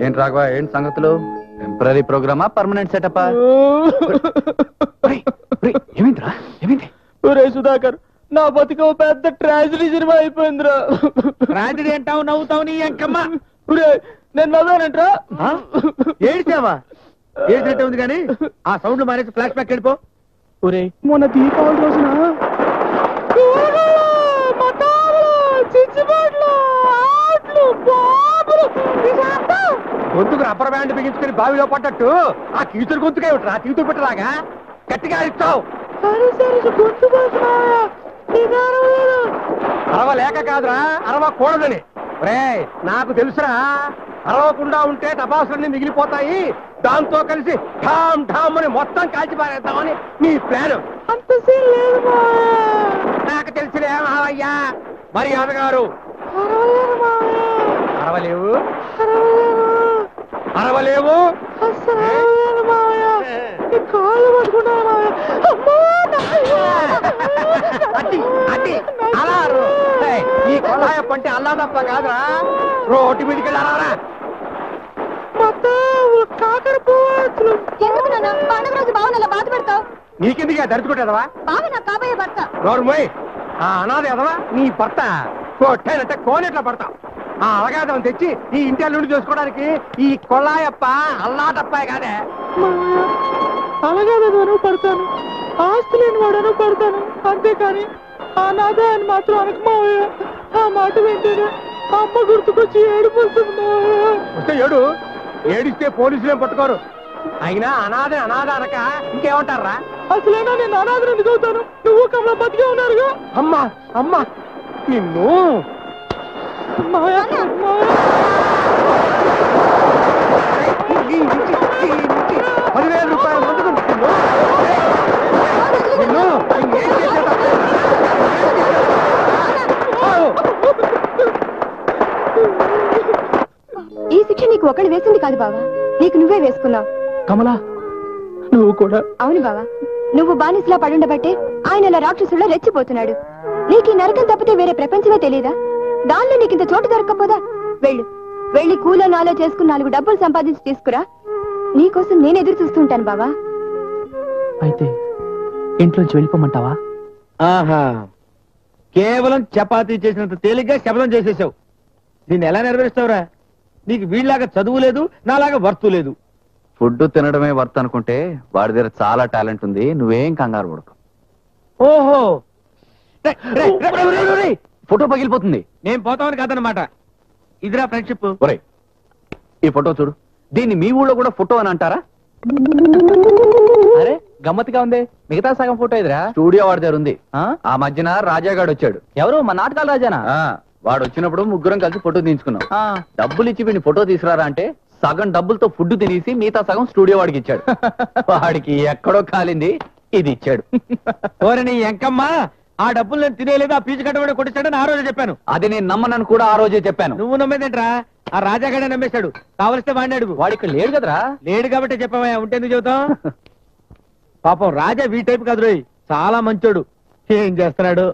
ఏంటి రాఘవ, ఏంటి సంగతులు? టెంపరీ ప్రోగ్రామా, పర్మనెంట్ సెటపా? ఏమైందిరా, ఏమైంది? ఒరే సుధాకర్, నా బతిక పెద్ద ట్రాజడీ సినిమా అయిపోయిందిరా. ట్రాజడీ అంటావు, నవ్వుతావు నీ అంకమ్మ. ఒరే నేను నవ్వానంట్రా. ఏడిచావా? ఏడినట్టే ఉంది కానీ ఆ సౌండ్ మానేసి ఫ్లాష్ బ్యాక్ వెళ్ళిపో. ఒరే మొన్న దీపావళి రోజున గొంతుకు రబ్బర్ బ్యాండ్ బిగించుకుని బావిలో పడ్డట్టు ఆ కీచురు గొంతుకే ఉంటా, తీతురు పెట్టరాగా గట్టిగా ఇస్తావు. అరవలేక కాదురా, అరవకూడదని. రే నాకు తెలుసురా, అరవకుండా ఉంటే టపాసులన్నీ మిగిలిపోతాయి, దాంతో కలిసి ఠామ్ ఠామ్ అని మొత్తం కాల్చి పారేద్దామని నీ ప్లాన్. అంత సీన్ లేదు. నాకు తెలిసిలే మావయ్యా. మర్యాద గారు అరవలేవు, అరవలేవు. అలా ఈ కొలాయప్ప అంటే అల్లా తప్ప కాదురా, రోడ్డు మీదకి వెళ్ళారా. పండుగ రోజు బావని అలా బాధ పెడతావు? నీకెందుకు దరుచుకుంటావా? బావ నా కాబోయే భర్త. నోర్మోయ్, ఆ అనాథ ఎదవా నీ భర్త కొట్టానంటే కోనేట్లా పడతావు. ఆ అవగాహన తెచ్చి ఈ ఇంటి నుండి చేసుకోవడానికి ఈ కొల్లాయప్ప అల్లాటప్పాయి కాదే. అలాగేదను పడతాను, ఆస్తి లేని వాడను పడతాను, అంతేకాని ఆ నాదే అని మాత్రం అనకు మావయ్య. ఆ మాట వింటేనే అమ్మ గుర్తుకొచ్చి ఏడిపోతుంది. వస్తే ఏడు, ఏడిస్తే పోలీసులు ఏం పట్టుకోరు. అయినా అనాథ అనాథ అనక ఇంకేమంటారా? అసలైనా నేను అనాథను ఎందుకు అవుతాను? నువ్వు కమలా బతికే ఉన్నారుగా. అమ్మా అమ్మా నిన్ను 10,000 రూపాయలు ముందుకు నిన్ను ఏం చేసేదా? ఈ శిక్ష నీకు ఒకళ్ళు వేసింది కాదు బావా, నీకు నువ్వే వేసుకున్నావు. కమలా నువ్వు కూడా. అవును బావా, నువ్వు బానిసలా పడుండబట్టే ఆయన ఇలా రాక్షసుల్లో రెచ్చిపోతున్నాడు. నీకు ఈ నరకం తప్పితే వేరే ప్రపంచమే తెలీదా? దానిలో నీకింత చోటు దొరక్కపోదా? వెళ్ళు, వెళ్ళి కూలో నాలో చేసుకుని 4 డబ్బులు సంపాదించి తీసుకురా. నీకోసం నేను ఎదురు చూస్తుంటాను బావా. అయితే ఇంట్లోంచి వెళ్ళిపోమంటావా? ఆహా, కేవలం చపాతీ చేసినంత తేలిగ్గా శబ్దం చేసేసావు. దీన్ని ఎలా నెరవేరుస్తావురా? నీకు వీళ్ళలాగా చదువు లేదు, నాలాగా వర్తు లేదు. ఫుడ్ తినడమే వర్త్ అనుకుంటే వాడి దగ్గర చాలా టాలెంట్ ఉంది, నువ్వేం కంగారు పడకు. ఓహో, ఫోటో పగిలిపోతుంది. నేను పోతామని కాదనమాట, ఇదిరా ఫ్రెండ్షిప్. ఒరే ఈ ఫోటో చూడు, దీన్ని మీ ఊళ్ళో కూడా ఫోటో అని అంటారా? అరే గమ్మత్తుగా ఉంది. మిగతా సగం ఫోటో ఇదిరా. స్టూడియో వాడి దగ్గర ఉంది. ఆ మధ్యన రాజాగాడు వచ్చాడు. ఎవరు? మా నాటకాల రాజానా? వాడు వచ్చినప్పుడు ముగ్గురం కలిసి ఫోటో తీయించుకున్నాం. డబ్బులు ఇచ్చి వీడిని ఫోటో తీసుకురారా అంటే సగం డబ్బులతో ఫుడ్ తినేసి మిగతా సగం స్టూడియో వాడికి ఇచ్చాడు. వాడికి ఎక్కడో కాలింది, ఇది ఇచ్చాడు. ఓరని ఎంకమ్మ, ఆ డబ్బులు నేను తినేలేదు, ఆ పీచు కట్టబడి కొట్టించాడని ఆ రోజే చెప్పాను. అది నేను నమ్మనని కూడా ఆ రోజే చెప్పాను. నువ్వు నమ్మేదేంట్రా? ఆ రాజాగాడే నమ్మేశాడు. కావలిస్తే వాడిని అడుగు. వాడు ఇక్కడ లేడు కదరా. లేడు కాబట్టి చెప్పావా, ఉంటే ఎందుకు చెబుతాం? పాపం రాజా వీ టైప్ కాదు రోయ్, చాలా మంచోడు. ఏం చేస్తున్నాడు?